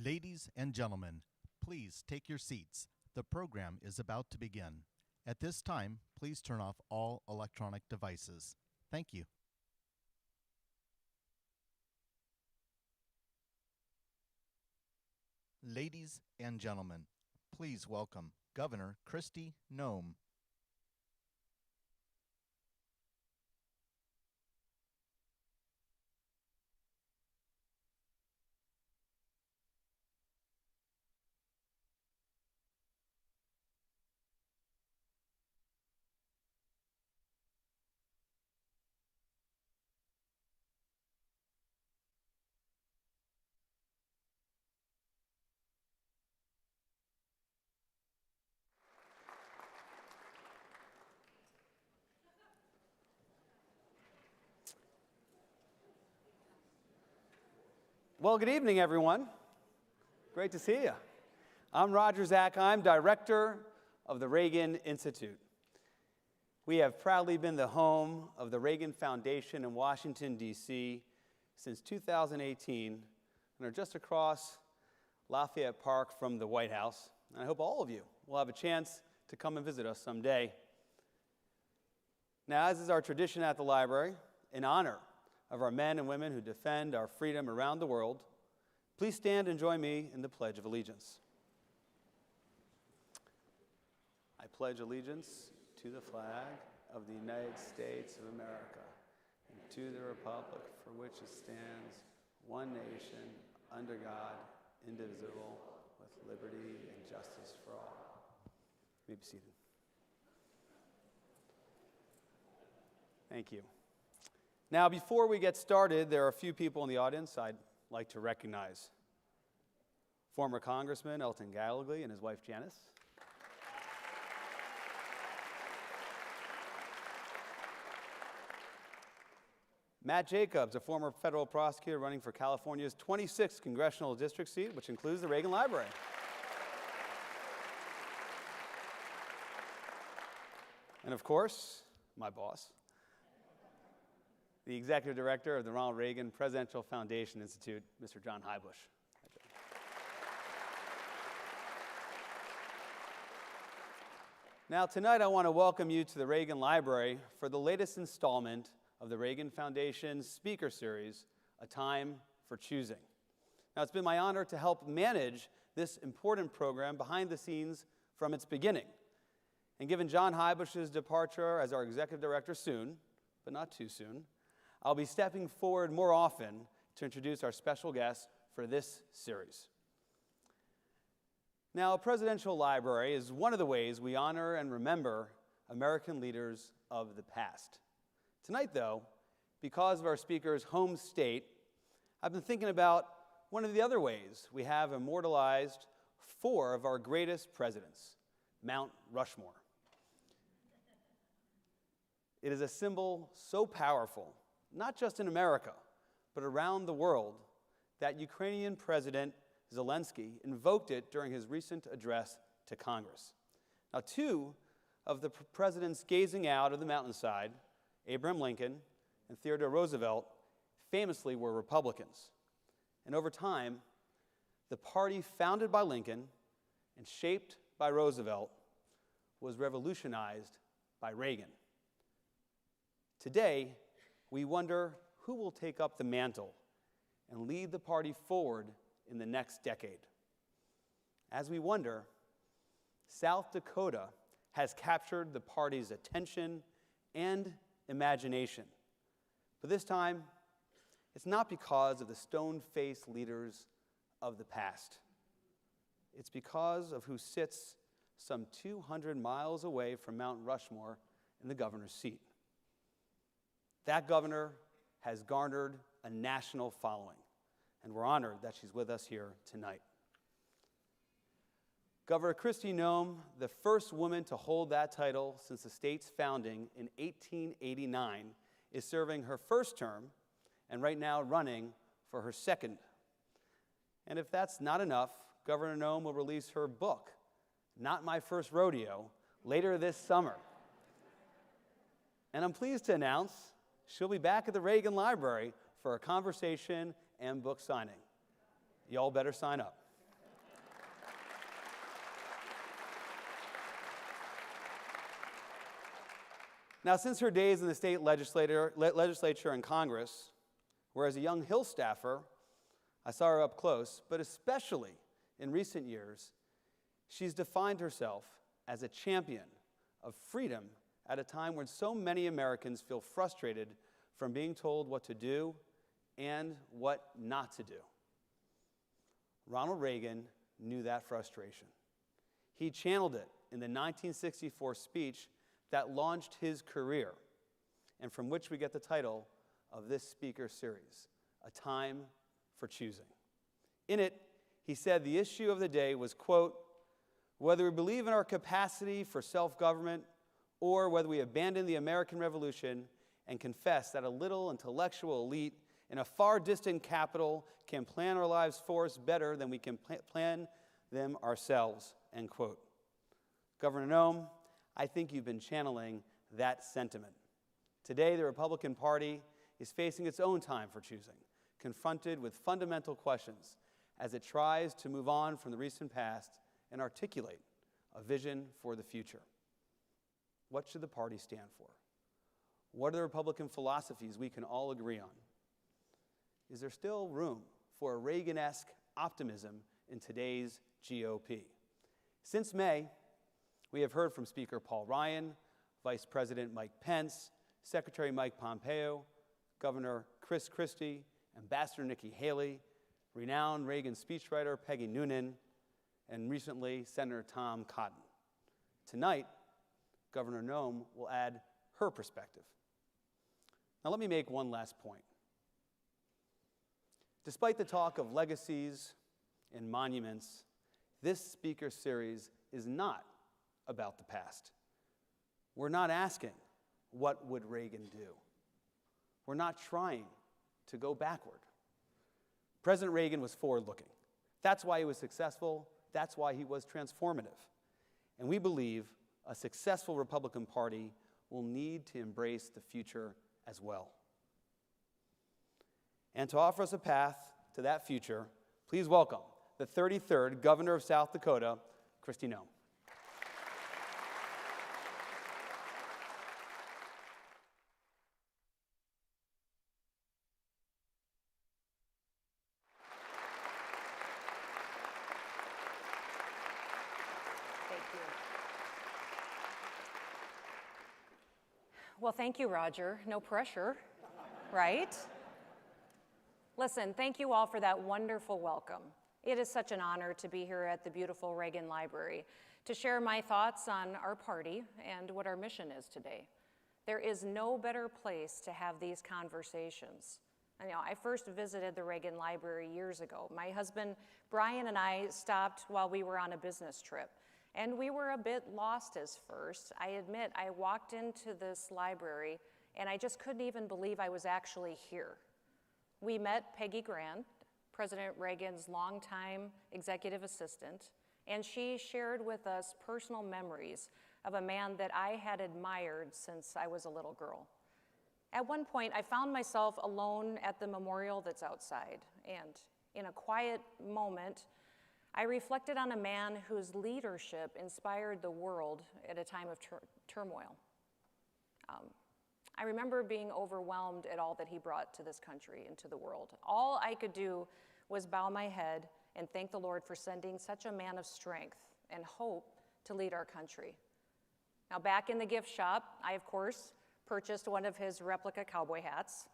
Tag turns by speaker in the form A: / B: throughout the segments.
A: Ladies and gentlemen, please take your seats. The program is about to begin. At this time, please turn off all electronic devices. Thank you. Ladies and gentlemen, please welcome Governor Kristi Noem.
B: Well, good evening, everyone. Great to see you. I'm Roger Zach. I'm director of the Reagan Institute. We have proudly been the home of the Reagan Foundation in Washington, D.C. since 2018 and are just across Lafayette Park from the White House. And I hope all of you will have a chance to come and visit us someday. Now, as is our tradition at the library, in honor of our men and women who defend our freedom around the world, please stand and join me in the Pledge of Allegiance. I pledge allegiance to the flag of the United States of America and to the republic for which it stands, one nation, under God, indivisible, with liberty and justice for all. You may be seated. Thank you. Now, before we get started, there are a few people in the audience I'd like to recognize. Former Congressman Elton Gallagher and his wife Janice. Matt Jacobs, a former federal prosecutor running for California's 26th congressional district seat, which includes the Reagan Library. And of course, my boss, the executive director of the Ronald Reagan Presidential Foundation Institute, Mr. John Heybush. Now, tonight I want to welcome you to the Reagan Library for the latest installment of the Reagan Foundation's speaker series, A Time for Choosing. Now, it's been my honor to help manage this important program behind the scenes from its beginning. And given John Heybush's departure as our executive director soon, but not too soon, I'll be stepping forward more often to introduce our special guest for this series. Now, a presidential library is one of the ways we honor and remember American leaders of the past. Tonight, though, because of our speaker's home state, I've been thinking about one of the other ways we have immortalized four of our greatest presidents, Mount Rushmore. It is a symbol so powerful, not just in America, but around the world, that Ukrainian President Zielinski invoked it during his recent address to Congress. Now, two of the presidents gazing out of the mountainside, Abraham Lincoln and Theodore Roosevelt, famously were Republicans. And over time, the party founded by Lincoln and shaped by Roosevelt was revolutionized by Reagan. Today, we wonder who will take up the mantle and lead the party forward in the next decade. As we wonder, South Dakota has captured the party's attention and imagination. But this time, it's not because of the stone-faced leaders of the past. It's because of who sits some 200 miles away from Mount Rushmore in the governor's seat. That governor has garnered a national following, and we're honored that she's with us here tonight. Governor Kristi Noem, the first woman to hold that title since the state's founding in 1889, is serving her first term and right now running for her second. And if that's not enough, Governor Noem will release her book, Not My First Rodeo, later this summer. And I'm pleased to announce she'll be back at the Reagan Library for a conversation and book signing. Y'all better sign up. Now, since her days in the state legislature and Congress, where as a young Hill staffer, I saw her up close, but especially in recent years, she's defined herself as a champion of freedom at a time when so many Americans feel frustrated from being told what to do and what not to do. Ronald Reagan knew that frustration. He channeled it in the 1964 speech that launched his career, and from which we get the title of this speaker series, A Time for Choosing. In it, he said the issue of the day was, quote, whether we believe in our capacity for self-government or whether we abandon the American Revolution and confess that a little intellectual elite in a far distant capital can plan our lives for us better than we can plan them ourselves, end quote. Governor Noem, I think you've been channeling that sentiment. Today, the Republican Party is facing its own time for choosing, confronted with fundamental questions as it tries to move on from the recent past and articulate a vision for the future. What should the party stand for? What are the Republican philosophies we can all agree on? Is there still room for a Reagan-esque optimism in today's GOP? Since May, we have heard from Speaker Paul Ryan, Vice President Mike Pence, Secretary Mike Pompeo, Governor Chris Christie, Ambassador Nikki Haley, renowned Reagan speechwriter Peggy Noonan, and recently Senator Tom Cotton. Tonight, Governor Noem will add her perspective. Now let me make one last point. Despite the talk of legacies and monuments, this speaker series is not about the past. We're not asking, what would Reagan do? We're not trying to go backward. President Reagan was forward-looking. That's why he was successful. That's why he was transformative. And we believe a successful Republican Party will need to embrace the future as well. And to offer us a path to that future, please welcome the 33rd Governor of South Dakota, Kristi Noem.
C: Well, thank you, Roger. No pressure, right? Listen, thank you all for that wonderful welcome. It is such an honor to be here at the beautiful Reagan Library to share my thoughts on our party and what our mission is today. There is no better place to have these conversations. I first visited the Reagan Library years ago. My husband, Brian, and I stopped while we were on a business trip. And we were a bit lost as first. I admit, I walked into this library and I just couldn't even believe I was actually here. We met Peggy Grant, President Reagan's longtime executive assistant, and she shared with us personal memories of a man that I had admired since I was a little girl. At one point, I found myself alone at the memorial that's outside, and in a quiet moment, I reflected on a man whose leadership inspired the world at a time of turmoil. I remember being overwhelmed at all that he brought to this country and to the world. All I could do was bow my head and thank the Lord for sending such a man of strength and hope to lead our country. Now, back in the gift shop, I, of course, purchased one of his replica cowboy hats.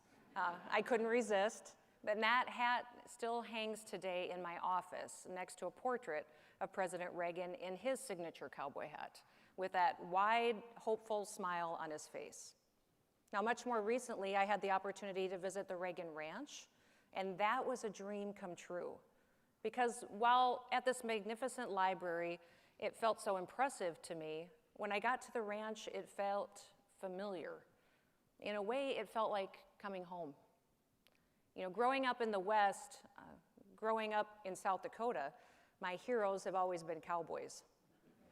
C: I couldn't resist. But that hat still hangs today in my office next to a portrait of President Reagan in his signature cowboy hat with that wide, hopeful smile on his face. Now, much more recently, I had the opportunity to visit the Reagan Ranch, and that was a dream come true. Because while at this magnificent library, it felt so impressive to me, when I got to the ranch, it felt familiar. In a way, it felt like coming home. Growing up in the West, growing up in South Dakota, my heroes have always been cowboys.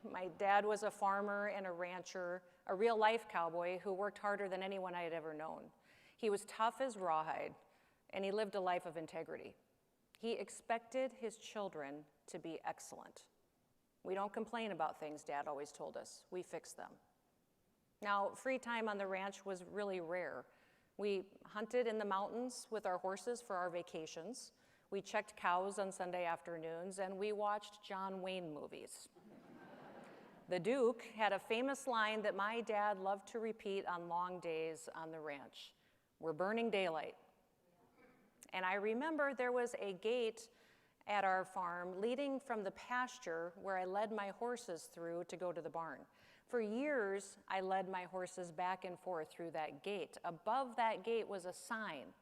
C: My dad was a farmer and a rancher, a real-life cowboy who worked harder than anyone I had ever known. He was tough as rawhide, and he lived a life of integrity. He expected his children to be excellent. We don't complain about things, Dad always told us. We fix them. Now, free time on the ranch was really rare. We hunted in the mountains with our horses for our vacations. We checked cows on Sunday afternoons, and we watched John Wayne movies. The Duke had a famous line that my dad loved to repeat on long days on the ranch: "We're burning daylight." And I remember there was a gate at our farm leading from the pasture where I led my horses through to go to the barn. For years, I led my horses back and forth through that gate. Above that gate was a sign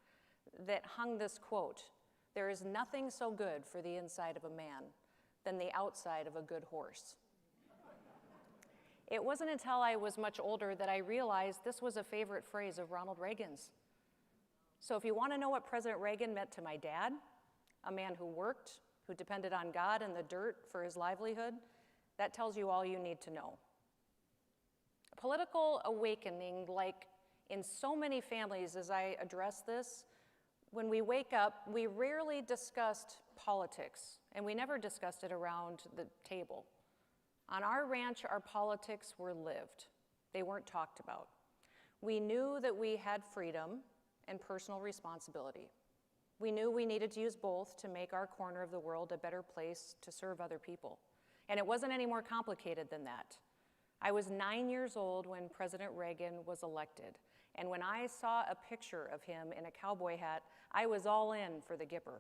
C: that hung this quote: "There is nothing so good for the inside of a man than the outside of a good horse." It wasn't until I was much older that I realized this was a favorite phrase of Ronald Reagan's. So if you want to know what President Reagan meant to my dad, a man who worked, who depended on God and the dirt for his livelihood, that tells you all you need to know. Political awakening, like in so many families as I address this, when we wake up, we rarely discussed politics, and we never discussed it around the table. On our ranch, our politics were lived. They weren't talked about. We knew that we had freedom and personal responsibility. We knew we needed to use both to make our corner of the world a better place to serve other people. And it wasn't any more complicated than that. I was 9 years old when President Reagan was elected. And when I saw a picture of him in a cowboy hat, I was all in for the Gipper.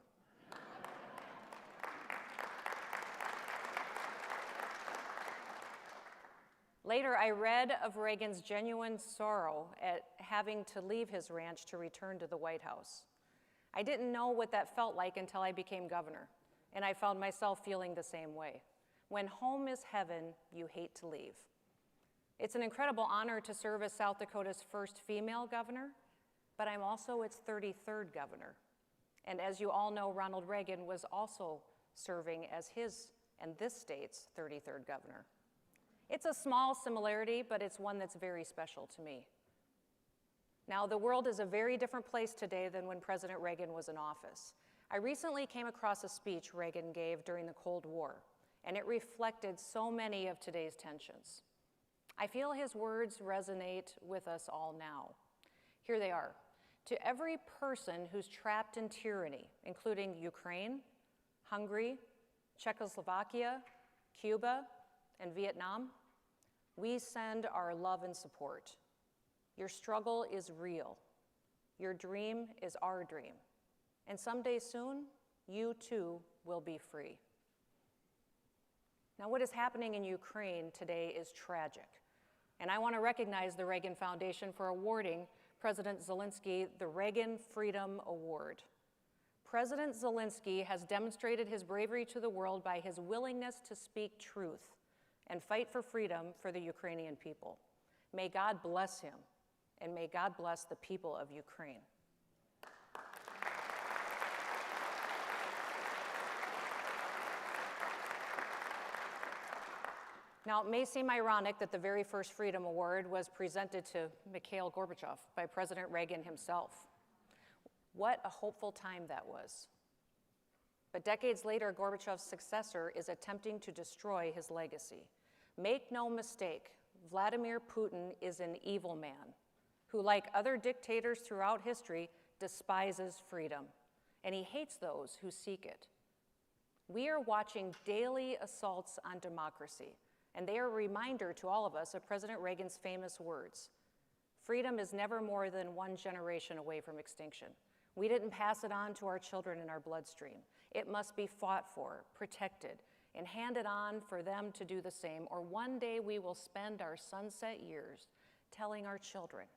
C: Later, I read of Reagan's genuine sorrow at having to leave his ranch to return to the White House. I didn't know what that felt like until I became governor, and I found myself feeling the same way. When home is heaven, you hate to leave. It's an incredible honor to serve as South Dakota's first female governor, but I'm also its 33rd governor. And as you all know, Ronald Reagan was also serving as his and this state's 33rd governor. It's a small similarity, but it's one that's very special to me. Now, the world is a very different place today than when President Reagan was in office. I recently came across a speech Reagan gave during the Cold War, and it reflected so many of today's tensions. I feel his words resonate with us all now. Here they are. To every person who's trapped in tyranny, including Ukraine, Hungary, Czechoslovakia, Cuba, and Vietnam, we send our love and support. Your struggle is real. Your dream is our dream. And someday soon, you too will be free. Now, what is happening in Ukraine today is tragic. And I want to recognize the Reagan Foundation for awarding President Zielinski the Reagan Freedom Award. President Zielinski has demonstrated his bravery to the world by his willingness to speak truth and fight for freedom for the Ukrainian people. May God bless him, and may God bless the people of Ukraine. Now, it may seem ironic that the very first Freedom Award was presented to Mikhail Gorbachev by President Reagan himself. What a hopeful time that was. But decades later, Gorbachev's successor is attempting to destroy his legacy. Make no mistake, Vladimir Putin is an evil man who, like other dictators throughout history, despises freedom, and he hates those who seek it. We are watching daily assaults on democracy, and they are a reminder to all of us of President Reagan's famous words: freedom is never more than one generation away from extinction. We didn't pass it on to our children in our bloodstream. It must be fought for, protected, and handed on for them to do the same, or one day we will spend our sunset years telling our children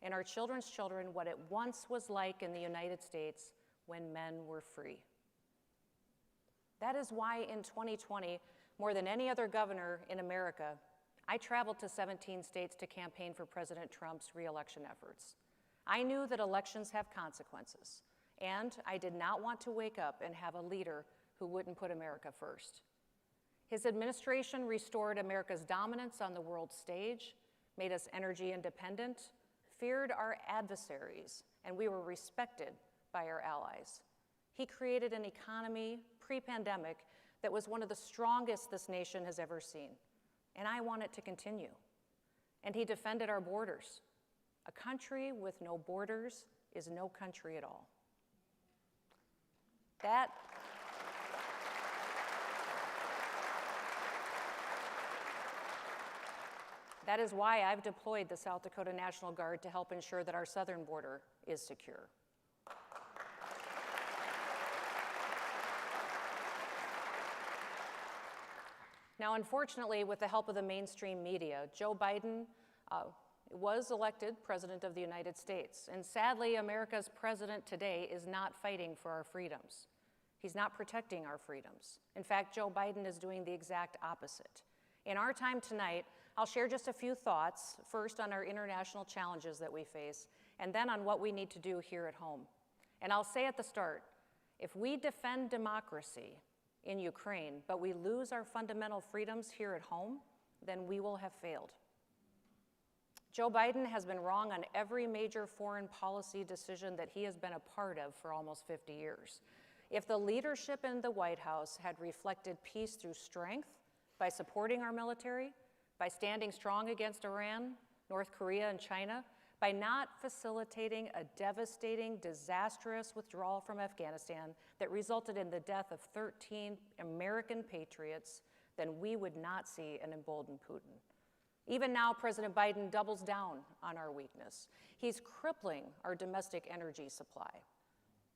C: and our children's children what it once was like in the United States when men were free. That is why in 2020, more than any other governor in America, I traveled to 17 states to campaign for President Trump's re-election efforts. I knew that elections have consequences, and I did not want to wake up and have a leader who wouldn't put America first. His administration restored America's dominance on the world stage, made us energy independent, feared our adversaries, and we were respected by our allies. He created an economy pre-pandemic that was one of the strongest this nation has ever seen, and I want it to continue. and he defended our borders. A country with no borders is no country at all. That is why I've deployed the South Dakota National Guard to help ensure that our southern border is secure. Now, unfortunately, with the help of the mainstream media, Joe Biden was elected President of the United States. And sadly, America's president today is not fighting for our freedoms. He's not protecting our freedoms. In fact, Joe Biden is doing the exact opposite. In our time tonight, I'll share just a few thoughts, first on our international challenges that we face, and then on what we need to do here at home. And I'll say at the start, if we defend democracy in Ukraine, but we lose our fundamental freedoms here at home, then we will have failed. Joe Biden has been wrong on every major foreign policy decision that he has been a part of for almost 50 years. If the leadership in the White House had reflected peace through strength, by supporting our military, by standing strong against Iran, North Korea, and China, by not facilitating a devastating, disastrous withdrawal from Afghanistan that resulted in the death of 13 American patriots, then we would not see an emboldened Putin. Even now, President Biden doubles down on our weakness. He's crippling our domestic energy supply.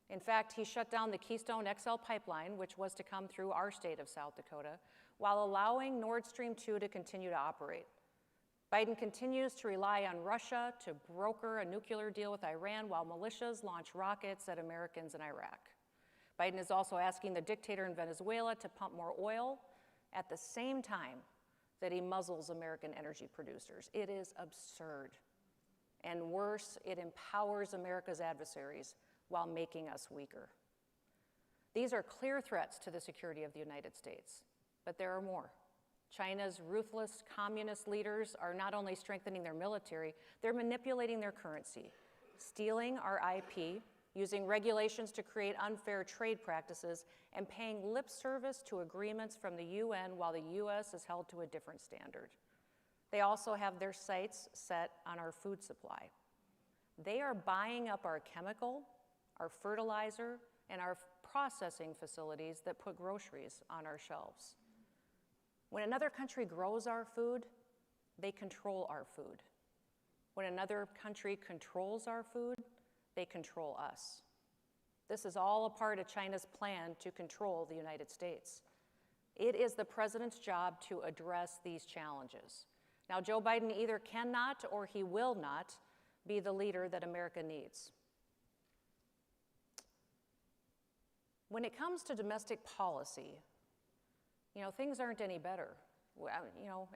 C: In fact, he shut down the Keystone XL pipeline, which was to come through our state of South Dakota, while allowing Nord Stream 2 to continue to operate. Biden continues to rely on Russia to broker a nuclear deal with Iran while militias launch rockets at Americans in Iraq. Biden is also asking the dictator in Venezuela to pump more oil at the same time that he muzzles American energy producers. It is absurd. And worse, it empowers America's adversaries while making us weaker. These are clear threats to the security of the United States, but there are more. China's ruthless communist leaders are not only strengthening their military, they're manipulating their currency, stealing our IP, using regulations to create unfair trade practices, and paying lip service to agreements from the UN while the US is held to a different standard. They also have their sights set on our food supply. They are buying up our chemical, our fertilizer, and our processing facilities that put groceries on our shelves. When another country grows our food, they control our food. When another country controls our food, they control us. This is all a part of China's plan to control the United States. It is the president's job to address these challenges. Now, Joe Biden either cannot or he will not be the leader that America needs. When it comes to domestic policy, things aren't any better.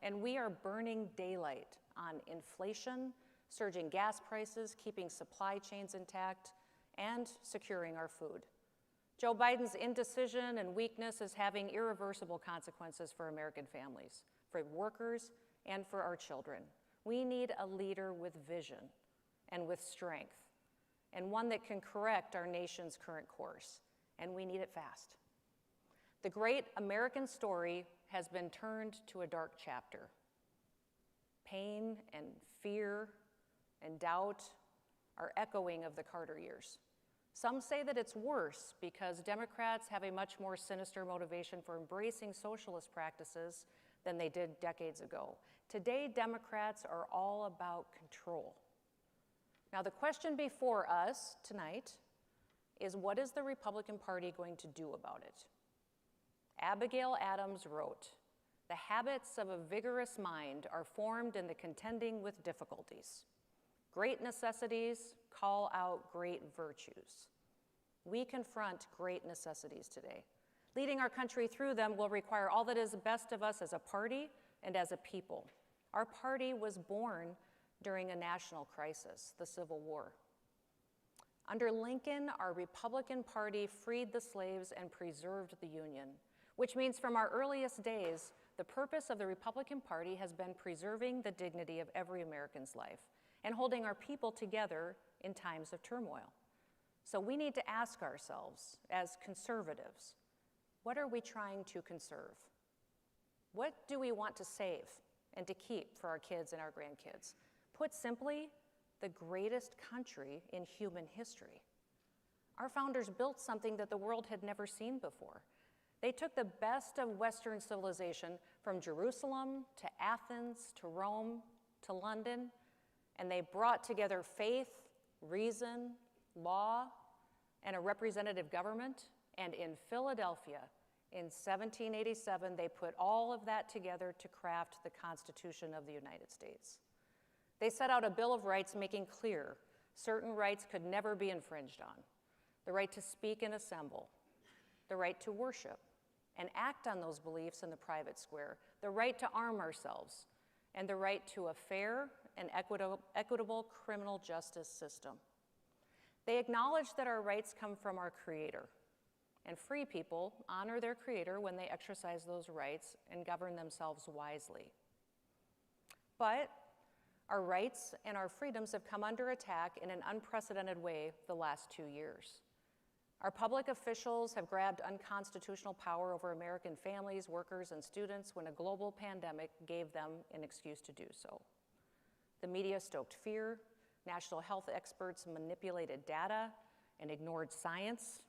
C: And we are burning daylight on inflation, surging gas prices, keeping supply chains intact, and securing our food. Joe Biden's indecision and weakness is having irreversible consequences for American families, for workers, and for our children. We need a leader with vision and with strength, and one that can correct our nation's current course, and we need it fast. The great American story has been turned to a dark chapter. Pain and fear and doubt are echoing of the Carter years. Some say that it's worse because Democrats have a much more sinister motivation for embracing socialist practices than they did decades ago. Today, Democrats are all about control. Now, the question before us tonight is, what is the Republican Party going to do about it? Abigail Adams wrote, "The habits of a vigorous mind are formed in the contending with difficulties. Great necessities call out great virtues." We confront great necessities today. Leading our country through them will require all that is best of us as a party and as a people. Our party was born during a national crisis, the Civil War. Under Lincoln, our Republican Party freed the slaves and preserved the Union, which means from our earliest days, the purpose of the Republican Party has been preserving the dignity of every American's life and holding our people together in times of turmoil. So we need to ask ourselves, as conservatives, what are we trying to conserve? What do we want to save? and to keep for our kids and our grandkids. Put simply, the greatest country in human history. Our founders built something that the world had never seen before. They took the best of Western civilization from Jerusalem to Athens to Rome to London, and they brought together faith, reason, law, and a representative government. And in Philadelphia, in 1787, they put all of that together to craft the Constitution of the United States. They set out a Bill of Rights making clear certain rights could never be infringed on: the right to speak and assemble, the right to worship and act on those beliefs in the private square, the right to arm ourselves, and the right to a fair and equitable criminal justice system. They acknowledge that our rights come from our Creator, and free people honor their Creator when they exercise those rights and govern themselves wisely. But our rights and our freedoms have come under attack in an unprecedented way the last 2 years. Our public officials have grabbed unconstitutional power over American families, workers, and students when a global pandemic gave them an excuse to do so. The media stoked fear, national health experts manipulated data and ignored science.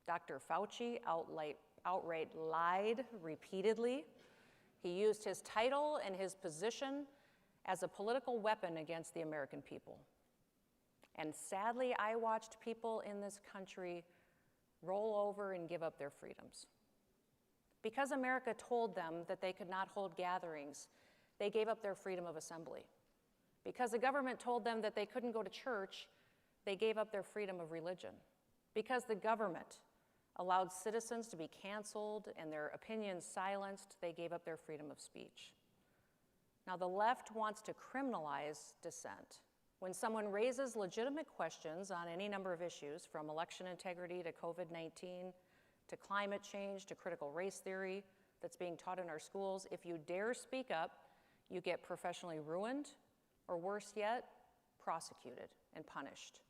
C: Dr. Fauci outright lied repeatedly. He used his title and his position as a political weapon against the American people. And sadly, I watched people in this country roll over and give up their freedoms. Because America told them that they could not hold gatherings, they gave up their freedom of assembly. Because the government told them that they couldn't go to church, they gave up their freedom of religion. Because the government allowed citizens to be canceled and their opinions silenced, they gave up their freedom of speech. Now, the left wants to criminalize dissent. When someone raises legitimate questions on any number of issues, from election integrity to COVID-19, to climate change, to critical race theory that's being taught in our schools, if you dare speak up, you get professionally ruined, or worse yet, prosecuted and punished.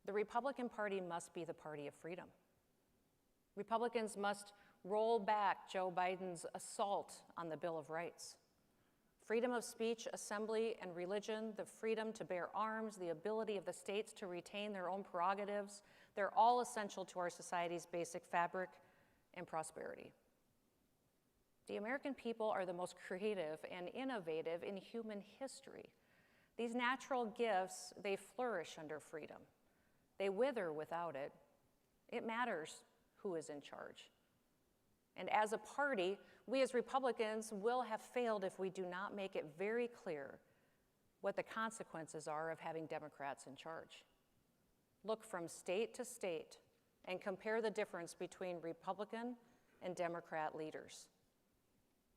C: The Republican Party must be the party of freedom. Republicans must roll back Joe Biden's assault on the Bill of Rights. Freedom of speech, assembly, and religion, the freedom to bear arms, the ability of the states to retain their own prerogatives, they're all essential to our society's basic fabric and prosperity. The American people are the most creative and innovative in human history. These natural gifts, they flourish under freedom. They wither without it. It matters who is in charge. And as a party, we as Republicans will have failed if we do not make it very clear what the consequences are of having Democrats in charge. Look from state to state and compare the difference between Republican and Democrat leaders.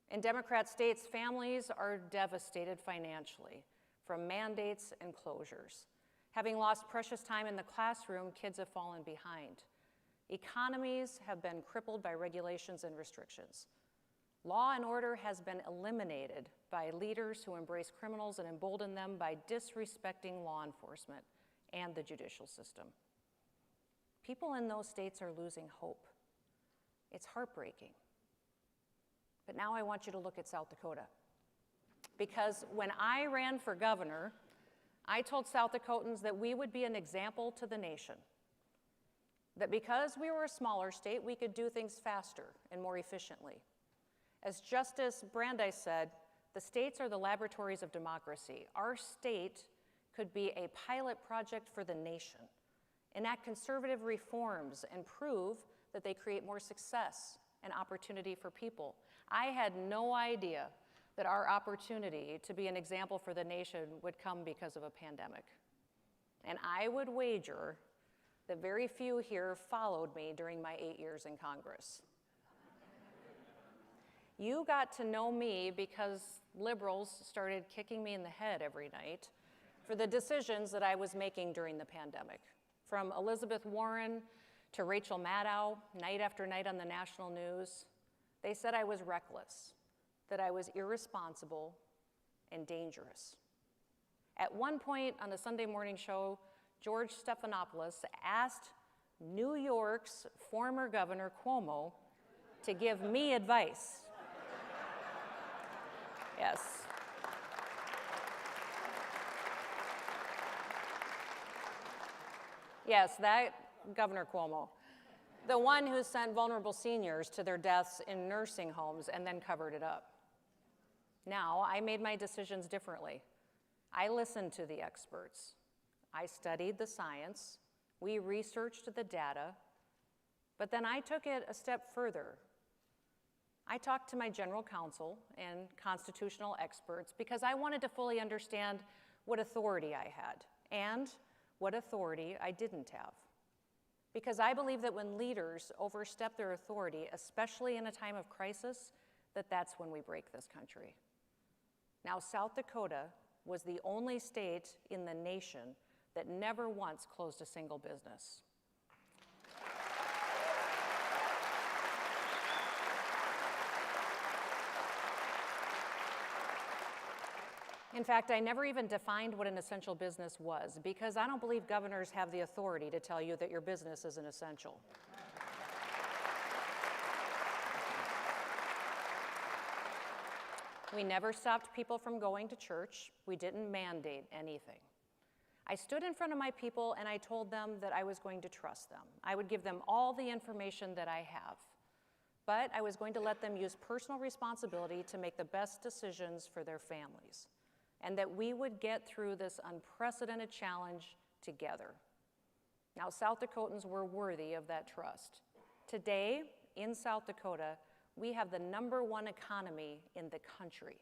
C: In Democrat states, families are devastated financially from mandates and closures. Having lost precious time in the classroom, kids have fallen behind. Economies have been crippled by regulations and restrictions. Law and order has been eliminated by leaders who embrace criminals and embolden them by disrespecting law enforcement and the judicial system. People in those states are losing hope. It's heartbreaking. But now I want you to look at South Dakota. Because when I ran for governor, I told South Dakotans that we would be an example to the nation. That because we were a smaller state, we could do things faster and more efficiently. As Justice Brandeis said, the states are the laboratories of democracy. Our state could be a pilot project for the nation, enact conservative reforms, and prove that they create more success and opportunity for people. I had no idea that our opportunity to be an example for the nation would come because of a pandemic. And I would wager that very few here followed me during my 8 years in Congress. You got to know me because liberals started kicking me in the head every night for the decisions that I was making during the pandemic. From Elizabeth Warren to Rachel Maddow, night after night on the national news, they said I was reckless, that I was irresponsible and dangerous. At one point on a Sunday morning show, George Stephanopoulos asked New York's former governor, Cuomo, to give me advice. Yes. Yes, that Governor Cuomo. The one who sent vulnerable seniors to their deaths in nursing homes and then covered it up. Now, I made my decisions differently. I listened to the experts. I studied the science. We researched the data. But then I took it a step further. I talked to my general counsel and constitutional experts because I wanted to fully understand what authority I had and what authority I didn't have. Because I believe that when leaders overstep their authority, especially in a time of crisis, that's when we break this country. Now, South Dakota was the only state in the nation that never once closed a single business. In fact, I never even defined what an essential business was because I don't believe governors have the authority to tell you that your business isn't essential. We never stopped people from going to church. We didn't mandate anything. I stood in front of my people and I told them that I was going to trust them. I would give them all the information that I have, but I was going to let them use personal responsibility to make the best decisions for their families, and that we would get through this unprecedented challenge together. Now, South Dakotans were worthy of that trust. Today, in South Dakota, we have the #1 economy in the country.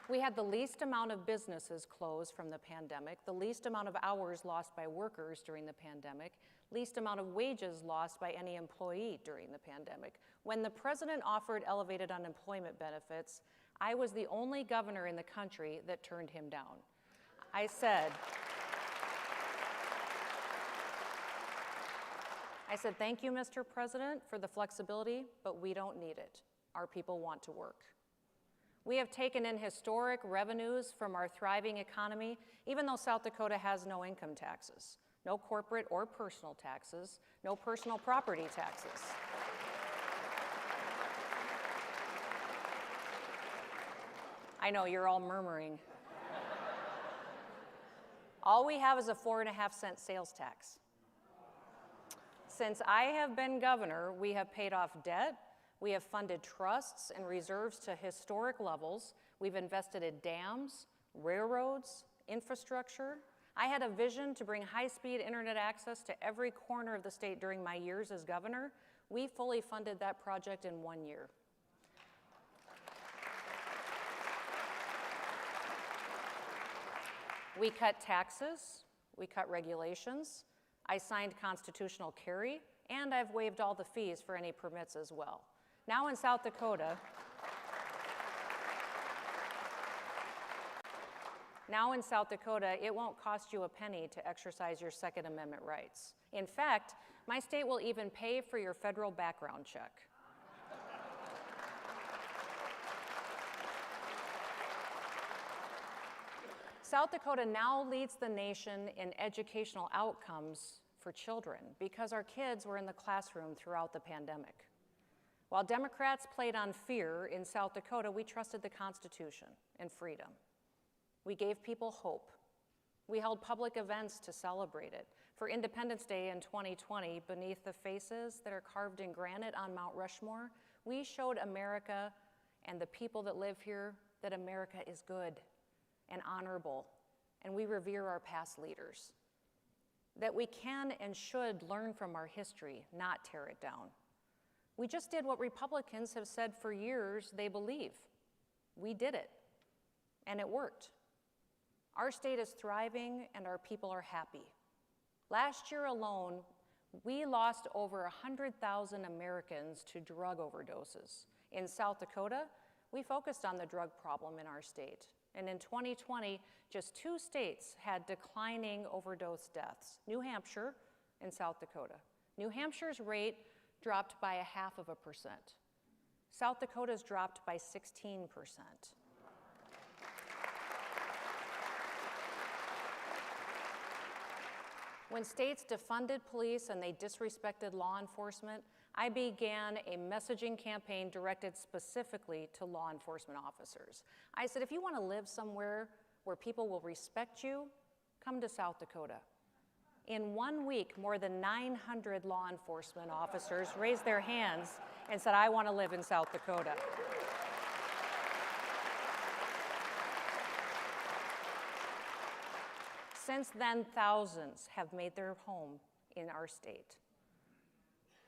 C: We had the least amount of businesses closed from the pandemic, the least amount of hours lost by workers during the pandemic, least amount of wages lost by any employee during the pandemic. When the president offered elevated unemployment benefits, I was the only governor in the country that turned him down. I said, thank you, Mr. President, for the flexibility, but we don't need it. Our people want to work. We have taken in historic revenues from our thriving economy, even though South Dakota has no income taxes, no corporate or personal taxes, no personal property taxes. I know, you're all murmuring. All we have is a 4.5-cent sales tax. Since I have been governor, we have paid off debt, we have funded trusts and reserves to historic levels, we've invested in dams, railroads, infrastructure. I had a vision to bring high-speed internet access to every corner of the state during my years as governor. We fully funded that project in 1 year. We cut taxes, we cut regulations, I signed constitutional carry, and I've waived all the fees for any permits as well. Now in South Dakota, it won't cost you a penny to exercise your Second Amendment rights. In fact, my state will even pay for your federal background check. South Dakota now leads the nation in educational outcomes for children because our kids were in the classroom throughout the pandemic. While Democrats played on fear, in South Dakota, we trusted the Constitution and freedom. We gave people hope. We held public events to celebrate it. For Independence Day in 2020, beneath the faces that are carved in granite on Mount Rushmore, we showed America and the people that live here that America is good and honorable, and we revere our past leaders. That we can and should learn from our history, not tear it down. We just did what Republicans have said for years they believe. We did it, and it worked. Our state is thriving, and our people are happy. Last year alone, we lost over 100,000 Americans to drug overdoses. In South Dakota, we focused on the drug problem in our state. And in 2020, just 2 states had declining overdose deaths, New Hampshire and South Dakota. New Hampshire's rate dropped by 0.5%. South Dakota's dropped by 16%. When states defunded police and they disrespected law enforcement, I began a messaging campaign directed specifically to law enforcement officers. I said, if you want to live somewhere where people will respect you, come to South Dakota. In 1 week, more than 900 law enforcement officers raised their hands and said, I want to live in South Dakota. Since then, thousands have made their home in our state.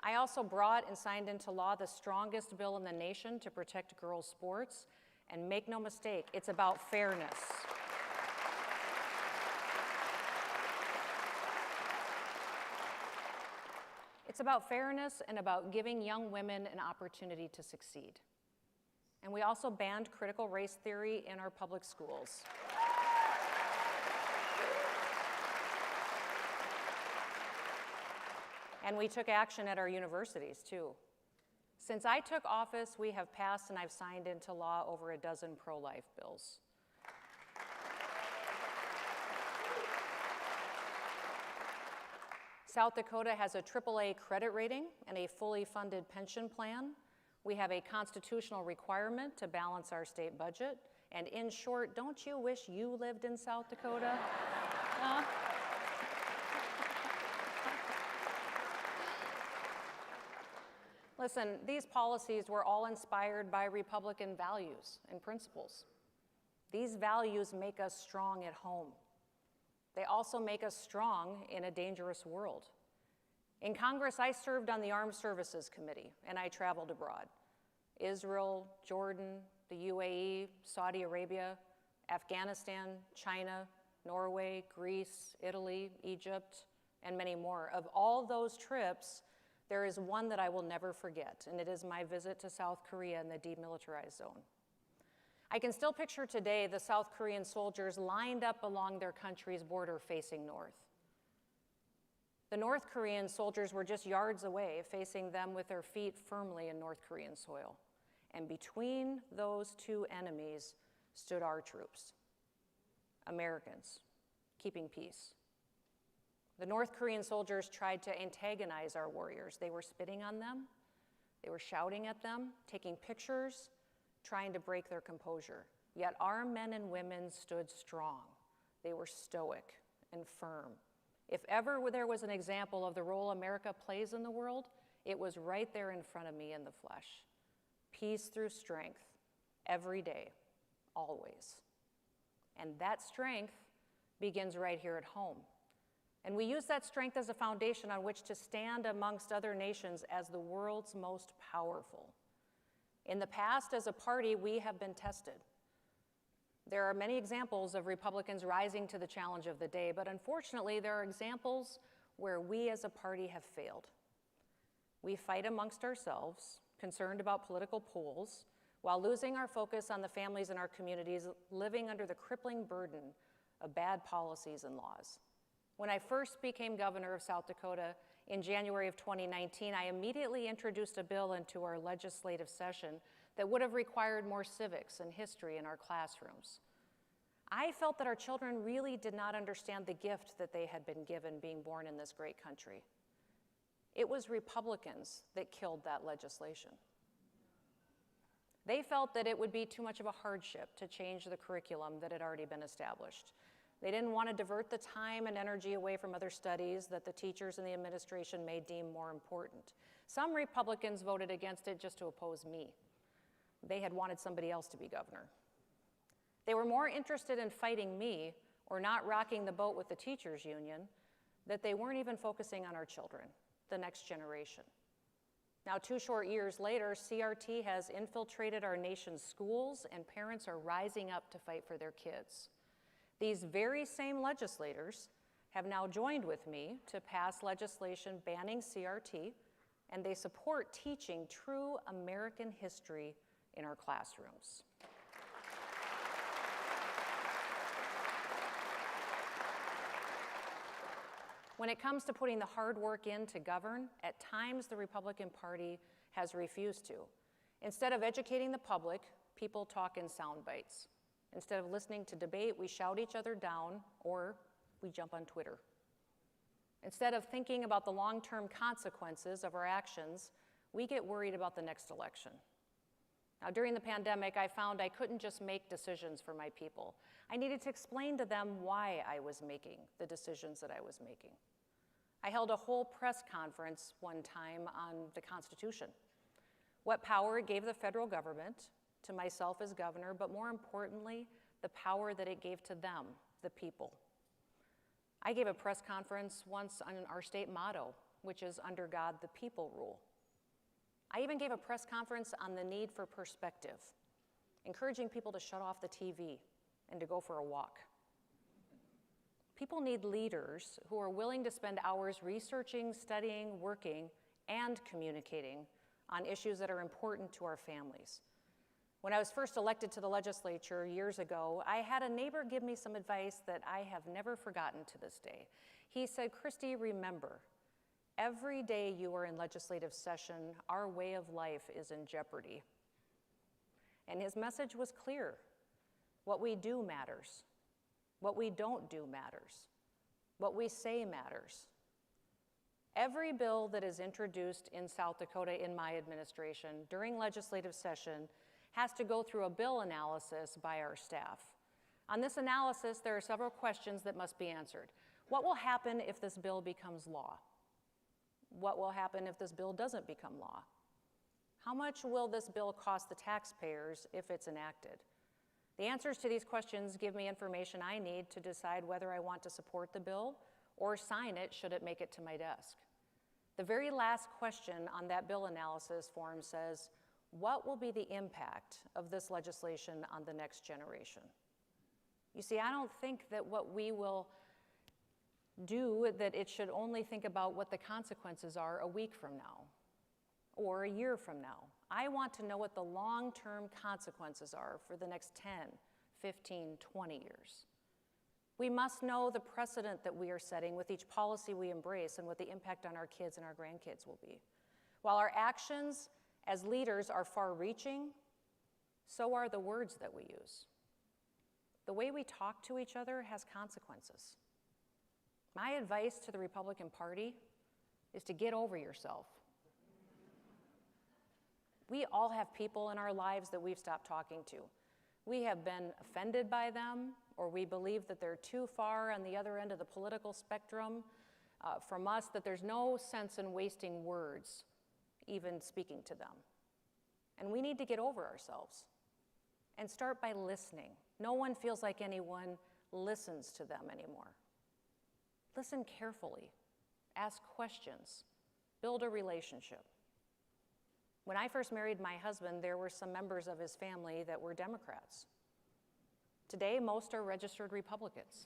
C: I also brought and signed into law the strongest bill in the nation to protect girls' sports. And make no mistake, it's about fairness. It's about fairness and about giving young women an opportunity to succeed. And we also banned critical race theory in our public schools. And we took action at our universities, too. Since I took office, we have passed and I've signed into law over a dozen pro-life bills. South Dakota has a AAA credit rating and a fully funded pension plan. We have a constitutional requirement to balance our state budget. And in short, don't you wish you lived in South Dakota? Listen, these policies were all inspired by Republican values and principles. These values make us strong at home. They also make us strong in a dangerous world. In Congress, I served on the Armed Services Committee, and I traveled abroad. Israel, Jordan, the UAE, Saudi Arabia, Afghanistan, China, Norway, Greece, Italy, Egypt, and many more. Of all those trips, there is one that I will never forget, and it is my visit to South Korea in the demilitarized zone. I can still picture today the South Korean soldiers lined up along their country's border facing north. The North Korean soldiers were just yards away, facing them with their feet firmly in North Korean soil. And between those two enemies stood our troops, Americans, keeping peace. The North Korean soldiers tried to antagonize our warriors. They were spitting on them, they were shouting at them, taking pictures, trying to break their composure. Yet our men and women stood strong. They were stoic and firm. If ever there was an example of the role America plays in the world, it was right there in front of me in the flesh. Peace through strength, every day, always. And that strength begins right here at home. And we use that strength as a foundation on which to stand amongst other nations as the world's most powerful. In the past, as a party, we have been tested. There are many examples of Republicans rising to the challenge of the day, but unfortunately, there are examples where we as a party have failed. We fight amongst ourselves, concerned about political polls, while losing our focus on the families in our communities living under the crippling burden of bad policies and laws. When I first became governor of South Dakota in January of 2019, I immediately introduced a bill into our legislative session that would have required more civics and history in our classrooms. I felt that our children really did not understand the gift that they had been given being born in this great country. It was Republicans that killed that legislation. They felt that it would be too much of a hardship to change the curriculum that had already been established. They didn't want to divert the time and energy away from other studies that the teachers and the administration may deem more important. Some Republicans voted against it just to oppose me. They had wanted somebody else to be governor. They were more interested in fighting me or not rocking the boat with the teachers union that they weren't even focusing on our children, the next generation. Now, 2 short years later, CRT has infiltrated our nation's schools and parents are rising up to fight for their kids. These very same legislators have now joined with me to pass legislation banning CRT, and they support teaching true American history in our classrooms. When it comes to putting the hard work in to govern, at times the Republican Party has refused to. Instead of educating the public, people talk in sound bites. Instead of listening to debate, we shout each other down or we jump on Twitter. Instead of thinking about the long-term consequences of our actions, we get worried about the next election. Now, during the pandemic, I found I couldn't just make decisions for my people. I needed to explain to them why I was making the decisions that I was making. I held a whole press conference one time on the Constitution, what power it gave the federal government, to myself as governor, but more importantly, the power that it gave to them, the people. I gave a press conference once on our state motto, which is "Under God, the people rule." I even gave a press conference on the need for perspective, encouraging people to shut off the TV and to go for a walk. People need leaders who are willing to spend hours researching, studying, working, and communicating on issues that are important to our families. When I was first elected to the legislature years ago, I had a neighbor give me some advice that I have never forgotten to this day. He said, "Kristi, remember, every day you are in legislative session, our way of life is in jeopardy." And his message was clear. What we do matters. What we don't do matters. What we say matters. Every bill that is introduced in South Dakota in my administration during legislative session has to go through a bill analysis by our staff. On this analysis, there are several questions that must be answered. What will happen if this bill becomes law? What will happen if this bill doesn't become law? How much will this bill cost the taxpayers if it's enacted? The answers to these questions give me information I need to decide whether I want to support the bill or sign it should it make it to my desk. The very last question on that bill analysis form says, what will be the impact of this legislation on the next generation? You see, I don't think that what we will do, that it should only think about what the consequences are a week from now or a year from now. I want to know what the long-term consequences are for the next 10, 15, 20 years. We must know the precedent that we are setting with each policy we embrace and what the impact on our kids and our grandkids will be. While our actions as leaders are far-reaching, so are the words that we use. The way we talk to each other has consequences. My advice to the Republican Party is to get over yourself. We all have people in our lives that we've stopped talking to. We have been offended by them, or we believe that they're too far on the other end of the political spectrum from us, that there's no sense in wasting words, even speaking to them. And we need to get over ourselves and start by listening. No one feels like anyone listens to them anymore. Listen carefully, ask questions, build a relationship. When I first married my husband, there were some members of his family that were Democrats. Today, most are registered Republicans.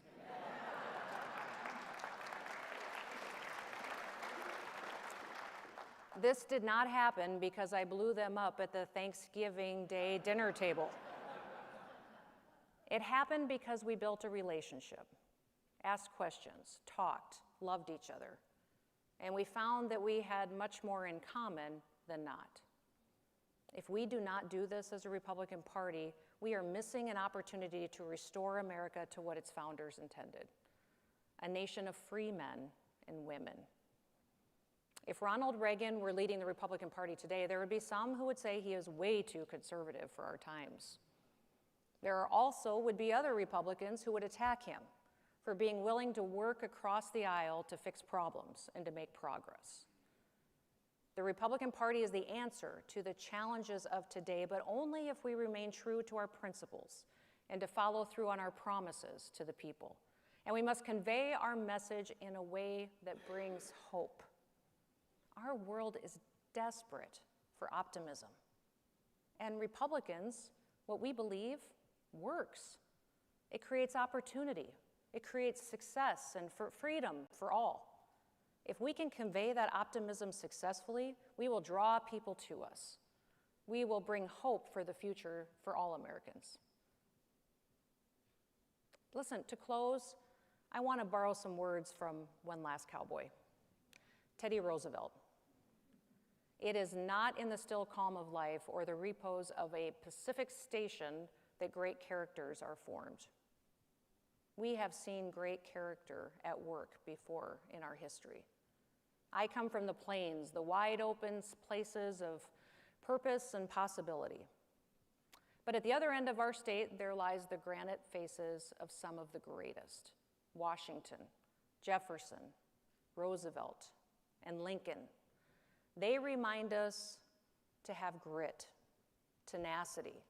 C: This did not happen because I blew them up at the Thanksgiving Day dinner table. It happened because we built a relationship, asked questions, talked, loved each other, and we found that we had much more in common than not. If we do not do this as a Republican Party, we are missing an opportunity to restore America to what its founders intended, a nation of free men and women. If Ronald Reagan were leading the Republican Party today, there would be some who would say he is way too conservative for our times. There also would be other Republicans who would attack him for being willing to work across the aisle to fix problems and to make progress. The Republican Party is the answer to the challenges of today, but only if we remain true to our principles and to follow through on our promises to the people. And we must convey our message in a way that brings hope. Our world is desperate for optimism. And Republicans, what we believe, works. It creates opportunity. It creates success and for freedom for all. If we can convey that optimism successfully, we will draw people to us. We will bring hope for the future for all Americans. Listen, to close, I want to borrow some words from one last cowboy, Teddy Roosevelt. It is not in the still calm of life or the repose of a Pacific station that great characters are formed. We have seen great character at work before in our history. I come from the plains, the wide open places of purpose and possibility. But at the other end of our state, there lies the granite faces of some of the greatest: Washington, Jefferson, Roosevelt, and Lincoln. They remind us to have grit, tenacity,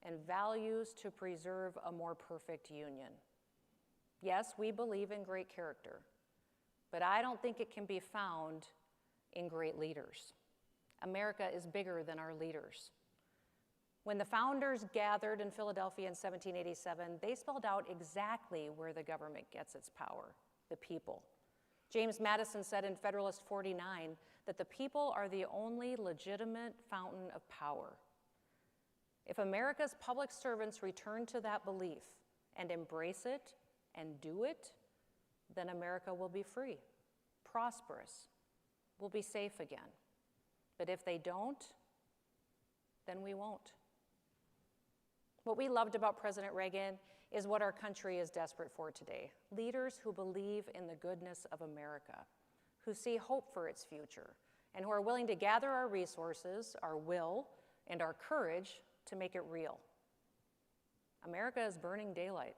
C: and values to preserve a more perfect union. Yes, we believe in great character, but I don't think it can be found in great leaders. America is bigger than our leaders. When the founders gathered in Philadelphia in 1787, they spelled out exactly where the government gets its power: the people. James Madison said in Federalist 49 that the people are the only legitimate fountain of power. If America's public servants return to that belief and embrace it and do it, then America will be free, prosperous, will be safe again. But if they don't, then we won't. What we loved about President Reagan is what our country is desperate for today: leaders who believe in the goodness of America, who see hope for its future, and who are willing to gather our resources, our will, and our courage to make it real. America is burning daylight.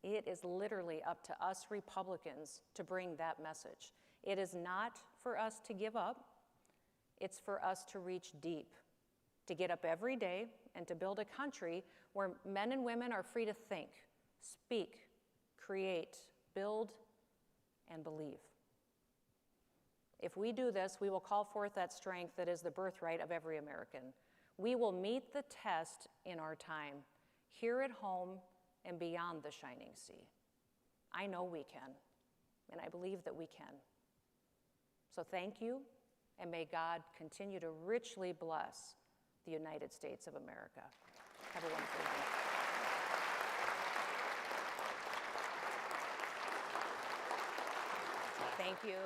C: It is literally up to us Republicans to bring that message. It is not for us to give up. It's for us to reach deep, to get up every day and to build a country where men and women are free to think, speak, create, build, and believe. If we do this, we will call forth that strength that is the birthright of every American. We will meet the test in our time, here at home and beyond the shining sea. I know we can, and I believe that we can. So thank you, and may God continue to richly bless the United States of America. Have a wonderful day. Thank you.